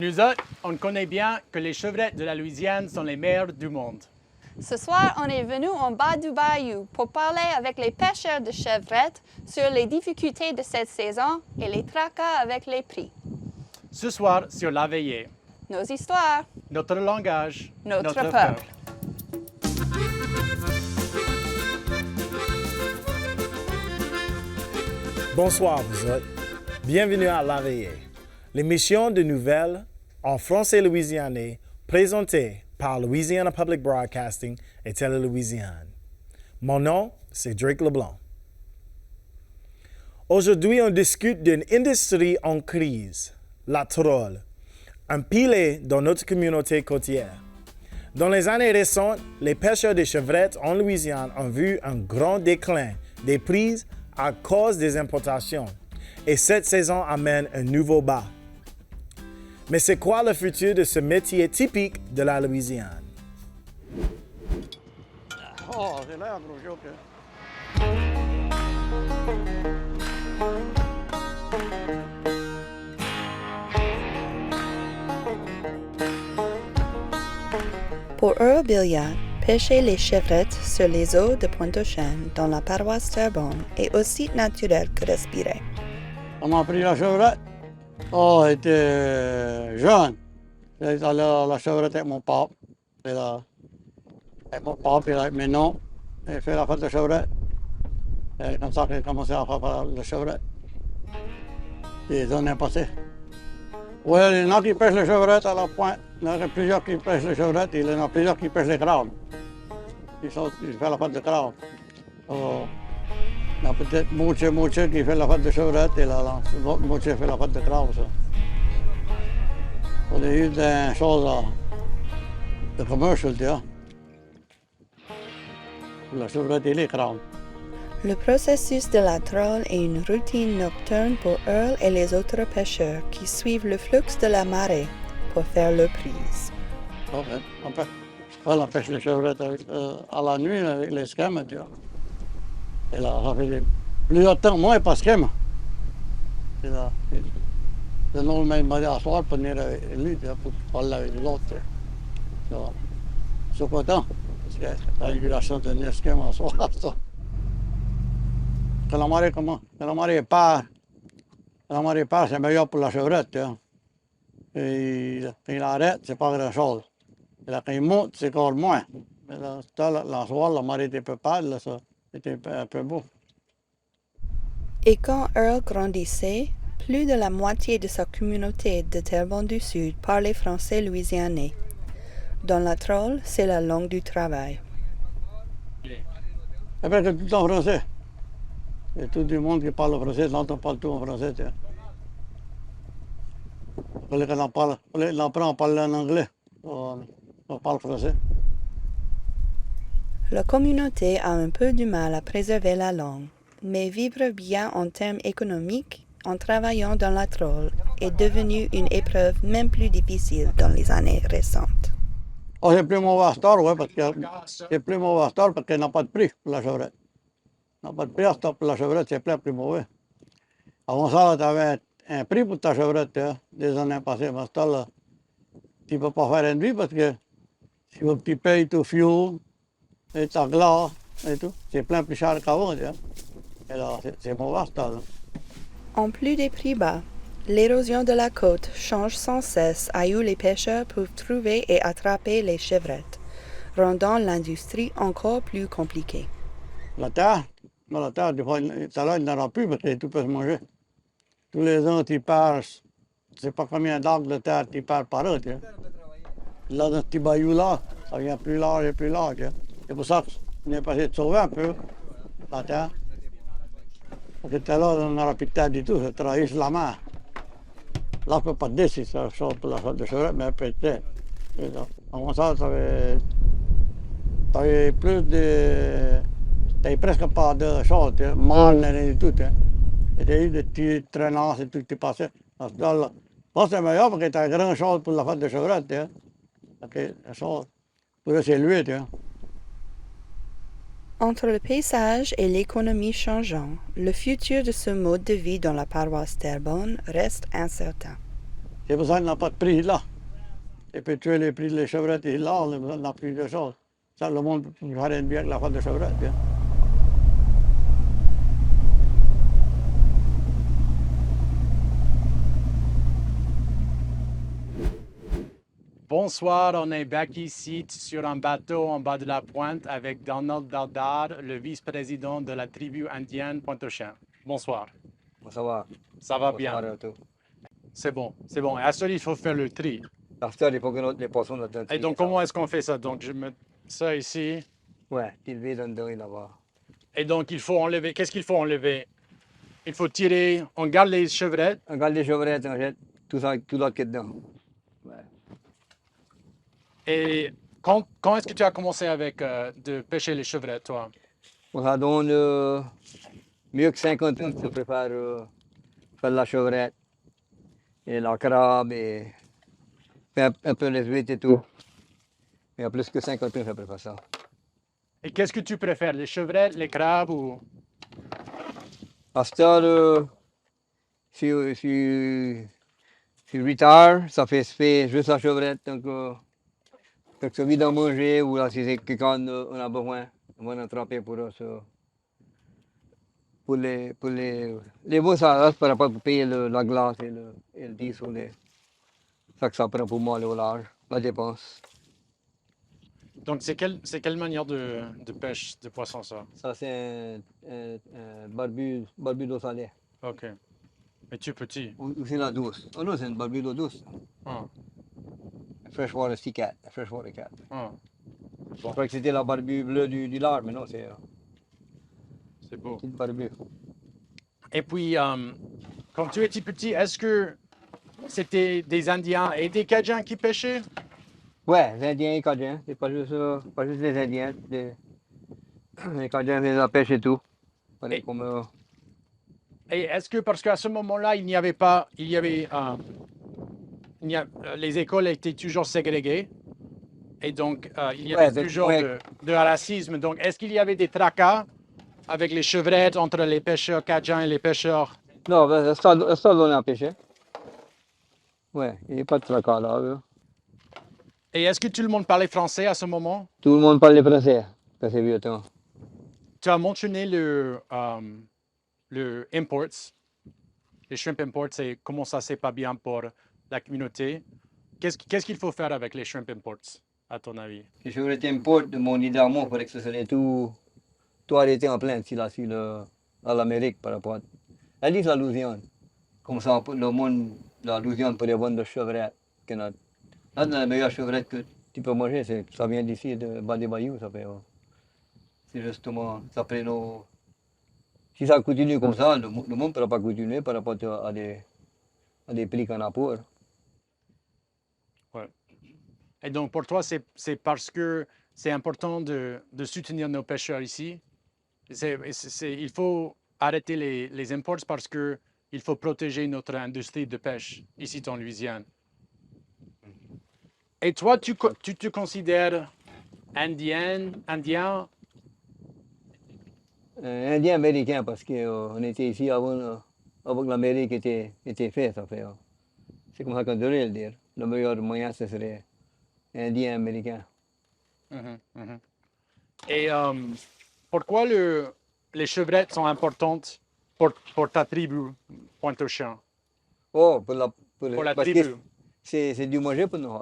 Nous autres, on connaît bien que les chevrettes de la Louisiane sont les meilleures du monde. Ce soir, on est venu en bas du bayou pour parler avec les pêcheurs de chevrettes sur les difficultés de cette saison et les tracas avec les prix. Ce soir, sur La Veillée, Nos histoires, notre langage, notre peuple. Bonsoir, vous autres. Bienvenue à La Veillée, l'émission de nouvelles en français louisianais présentée par Louisiana Public Broadcasting et Télé-Louisiane. Mon nom, c'est Drake Leblanc. Aujourd'hui, on discute d'une industrie en crise, la troll, un pilier dans notre communauté côtière. Dans les années récentes, les pêcheurs de chevrettes en Louisiane ont vu un grand déclin des prix à cause des importations. Et cette saison amène un nouveau bas. Mais c'est quoi le futur de ce métier typique de la Louisiane? Oh, c'est là, gros joker. Pour Earl Billiard, pêcher les chevrettes sur les eaux de Pointe-aux-Chênes dans la paroisse Terrebonne est aussi naturel que respirer. On m'a pris la chevrette. Oh, elle était jeune. J'étais allé à la chevrette avec mon papa. Avec mon papa et avec mes noms. J'ai fait la fête de chevrette. C'est comme ça que j'ai commencé à faire la chevrette. Les années passées. Oui, il y en a qui pêchent les chevrettes à la pointe. Il y en a plusieurs qui pêchent les chevrettes. Il y en a plusieurs qui pêchent les crabes. Ils font la fête de crabe. Il y a peut-être moitié qui fait la fête de chevrette et l'autre moitié fait la fête de crabe. On a eu des choses de commercial, tu vois. La chevrette et les crabes. Le processus de la troll est une routine nocturne pour Earl et les autres pêcheurs qui suivent le flux de la marée pour faire leur prise. On pêche les chevrettes à la nuit avec les schèmes, tu vois. Et là, ça fait plusieurs temps, moi, pas schème. Et là, le nom m'a dit à soir pour venir avec lui, tu vois, pour parler avec l'autre. Je suis content, parce que j'ai eu la chance de venir schème à soir. Quand la marée comment? Quand la marée part, c'est meilleur pour la chevrette, tu vois. Et quand il arrête, c'est pas grand-chose. Et là, quand il monte, c'est encore moins. Mais là, la soir, la marée était un peu pâle, là, ça. C'était un peu beau. Et quand Earl grandissait, plus de la moitié de sa communauté de Terrebonne du Sud parlait français louisianais. Dans la troll, c'est la langue du travail. Après, c'est tout en français. Il y a tout le monde qui parle français, l'autre parle tout en français. On apprend à parler en anglais, on parle français. La communauté a un peu du mal à préserver la langue, mais vivre bien en termes économiques en travaillant dans la troll est devenu une épreuve même plus difficile dans les années récentes. Oh, c'est plus mauvais store, oui, parce qu'elle n'a pas de prix pour la chevrette. Elle n'a pas de prix à store pour la chevrette, c'est plein plus mauvais. Avant ça, tu avais un prix pour ta chevrette, des années passées, mais là, tu ne peux pas faire une vie parce que si tu payes tout fuel, et ta glace et tout, c'est plein plus cher qu'avant. Et là, c'est mauvais, ça. En plus des prix bas, l'érosion de la côte change sans cesse à où les pêcheurs peuvent trouver et attraper les chevrettes, rendant l'industrie encore plus compliquée. La terre, des fois, ça là, il n'en aura plus parce que tout peut se manger. Tous les ans, tu pars, je ne sais pas combien d'arbres de terre tu pars par eux. Là, dans ce petit bayou-là, ça devient plus large et plus large. C'est pour ça qu'on est passé de sauver un peu la terre. Parce que tout à l'heure, on n'aura plus de terre du tout, ça travaille sur la mer. Là, on ne peut pas te dire si ça sort pour la sorte de chevrette, mais un peu de terre. Avant ça, tu avais plus de. Tu n'avais presque pas de choses, mal, rien du tout. Et tu as eu des petits traînards et tout qui passaient. Là, c'est meilleur parce que tu as grand chose pour la fête de chevrette. La chose pourrait s'élever. Entre le paysage et l'économie changeant, le futur de ce mode de vie dans la paroisse Terrebonne reste incertain. Il y a besoin n'a pas de prix là. Et puis tuer les prix des chevrettes et là, on a besoin de plus de choses. Ça, le monde va bien que la fois de chevrette, bien. Bonsoir, on est back ici sur un bateau en bas de la pointe avec Donald Dardar, le vice-président de la tribu indienne Pointe-aux-Chien. Bonsoir. Ça va. Ça va Bonsoir bien. à tous. C'est bon, c'est bon. Et à ce il faut faire le tri. Parce que il faut que les poissons là-dedans. Et donc, comment est-ce qu'on fait ça? Donc, je mets ça ici. Ouais, tu le vis dedans là-bas. Et donc, il faut enlever. Qu'est-ce qu'il faut enlever? Il faut tirer. On garde les chevrettes. On garde les chevrettes, on jette tout ça, tout l'autre qui est dedans. Ouais. Et quand est-ce que tu as commencé avec de pêcher les chevrettes, toi? On ça donne mieux que 50 ans que je prépare faire la chevrette et la crabe et faire un peu les huîtres et tout. Il y a plus que 50 ans que je prépare ça. Et qu'est-ce que tu préfères? Les chevrettes, les crabes ou... À ce temps, si 8 heures, ça fait juste la chevrette. Donc, c'est vite à manger ou là, si c'est quelqu'un on a besoin, on va en attraper pour ça. Pour les beaux ça pour pas payer la glace et le diesel. Ça que ça prend pour moi au large, la dépense. Donc, c'est quelle manière de pêche de poisson, ça? Ça, c'est un barbu d'eau salée. OK. Mais tu es petit. Ou c'est la douce. Oh non, c'est un barbu d'eau douce. Ah, Freshwater Sea Cat, Freshwater Cat. ah, Je crois que c'était la barbu bleue du large, mais non, c'est c'est beau. une barbu. Et puis, quand tu étais petit, est-ce que c'était des Indiens et des Cajuns qui pêchaient? Ouais, les Indiens et les Cajuns, c'est pas juste les Indiens. Les Cajuns, ils la pêche et tout. Et- Comme, Et est-ce que, parce qu'à ce moment-là, il n'y avait, les écoles étaient toujours ségrégées, et donc il y avait Ouais, toujours ouais. de racisme. Donc, est-ce qu'il y avait des tracas avec les chevrettes entre les pêcheurs Cajuns et les pêcheurs? non, ben, ça, on a pêché. Ouais, il n'y a pas de tracas là. Et est-ce que tout le monde parlait français à ce moment? Tout le monde parle français, quand c'est vieux temps. Tu as mentionné le imports, les shrimp imports, et comment ça c'est pas bien pour la communauté. Qu'est-ce qu'il faut faire avec les shrimp imports, à ton avis? Si je voulais importer de mon idée à moi, il faudrait que ce serait tout arrêté en plein, à l'Amérique par rapport à la Louisiane. Comme ça, le monde, la Louisiane pourrait vendre de chevrette. Là, la meilleure chevrette que tu peux manger, ça vient d'ici, de bas des bayous, ça fait. C'est justement, ça prend nos... Si ça continue comme ça, le monde ne pourra pas continuer par rapport à des prix qu'on a pour. Et donc pour toi, c'est parce que c'est important de soutenir nos pêcheurs ici. Il faut arrêter les imports parce que il faut protéger notre industrie de pêche ici en Louisiane. Et toi, tu te considères indien? Indien américain, parce qu'on était ici avant que l'Amérique était faite, ça fait. C'est comme ça qu'on devrait le dire. Le meilleur moyen, ce serait Indien américain. Mhm, mhm. Et pourquoi les chevrettes sont importantes pour ta tribu, Pointe-aux-Chien? Oh, pour la parce tribu. que c'est du manger pour nous.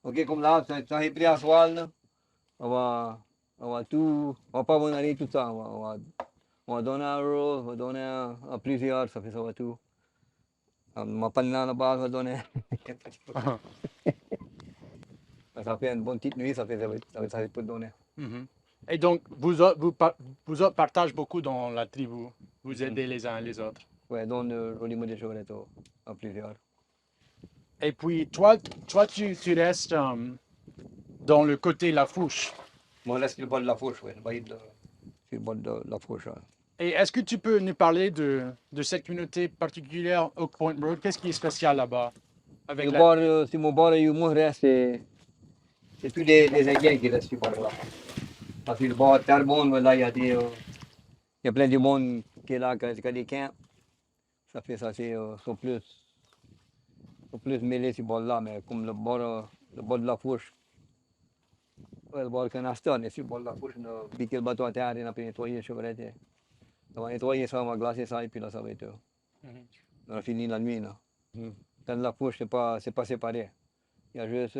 Ok, comme là, ça est pris à soir, là, on va pas venir tout ça. On va donner un rôle, on va donner à plusieurs, ça fait ça va tout. On va pas dans la base, on va donner. Ça fait une bonne petite nuit, ça fait pour donner. Mhm. Et donc, vous autres partagez beaucoup dans la tribu. Vous aidez les uns les autres. Ouais, donne le limon des chevrettes à plusieurs. Et puis, toi tu restes dans le côté Lafouche. Moi, là, c'est le bord de la fourche, ouais. C'est le bord de la fourche. Ouais. Et est-ce que tu peux nous parler de cette communauté particulière, Oak Point Road? Qu'est-ce qui est spécial là-bas? Avec C'est mon bord où moi reste, c'est tous les Indiens qui restent sur le bord là. Parce que le bord Terrebonne, là, il y a plein de monde qui est là, qui a des camps. Ça fait ça, sont plus plus mêlé sur le bord là, mais comme le bord de la fourche, ouais, le bord de canaston, et sur le bord de la fourche, on a piqué le bateau à terre et on a pu nettoyer la chevrette. On va nettoyer ça, on va glacer ça et puis là, ça va être. On a fini la nuit, là. Dans la fourche, c'est pas séparé. Il y a juste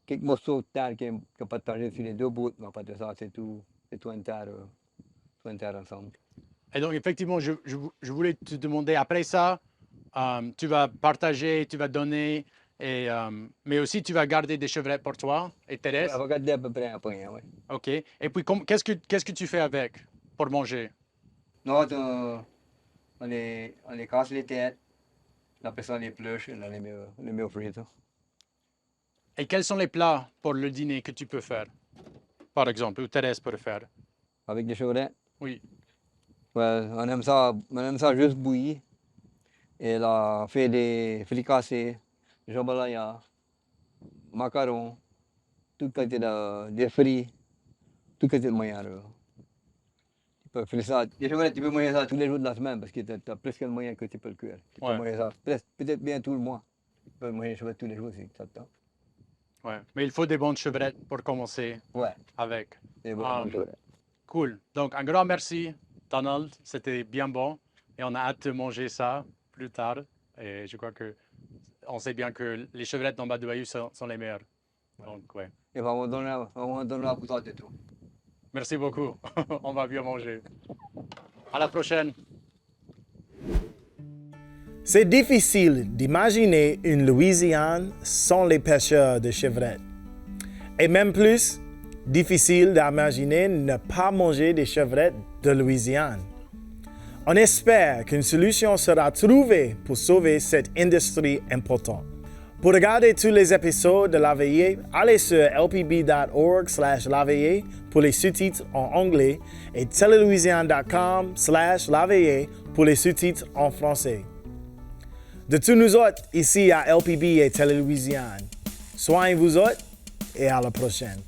quelques morceaux de terre qui sont partagés sur les deux bouts, mais pas de ça, c'est tout en terre ensemble. Et donc, effectivement, je voulais te demander, après ça, tu vas partager, tu vas donner, mais aussi tu vas garder des chevrettes pour toi et Thérèse. On va garder à peu près un point, oui. OK. Et puis, qu'est-ce que tu fais avec pour manger? Non, on les casse les têtes, après ça on les pluche et on les met au frigo. Et quels sont les plats pour le dîner que tu peux faire, par exemple, ou Thérèse peut faire? Avec des chevrettes, Oui. ouais, on aime ça juste bouilli. Et là, on fait des fricassés, jambalaya, macarons, tout qualité des frits, tout qualité de moyen. Tu peux faire ça, des chevrettes, tu peux manger ça tous les jours de la semaine parce que tu as presque le moyen que tu peux le cuire. Tu peux manger ça peut-être bien tout le mois. Tu peux manger des chevrettes tous les jours si ça te tente. Ouais. Mais il faut des bonnes chevrettes pour commencer Ouais, avec. des bonnes chevrettes. Cool. Donc, un grand merci, Donald. C'était bien bon. Et on a hâte de manger ça plus tard. Et je crois que on sait bien que les chevrettes dans Bas-de-Bayou sont les meilleures. Donc, ouais. Et on va donner la bouteille de tout. Merci beaucoup. On va bien manger. À la prochaine. C'est difficile d'imaginer une Louisiane sans les pêcheurs de chevrettes. Et même plus, difficile d'imaginer ne pas manger des chevrettes de Louisiane. On espère qu'une solution sera trouvée pour sauver cette industrie importante. Pour regarder tous les épisodes de La Veillée, allez sur lpb.org/laveillée pour les sous-titres en anglais et telelouisiane.com/La Veillée pour les sous-titres en français. De tous nous autres, ici à LPB et Télé-Louisiane, soignez-vous autres et à la prochaine.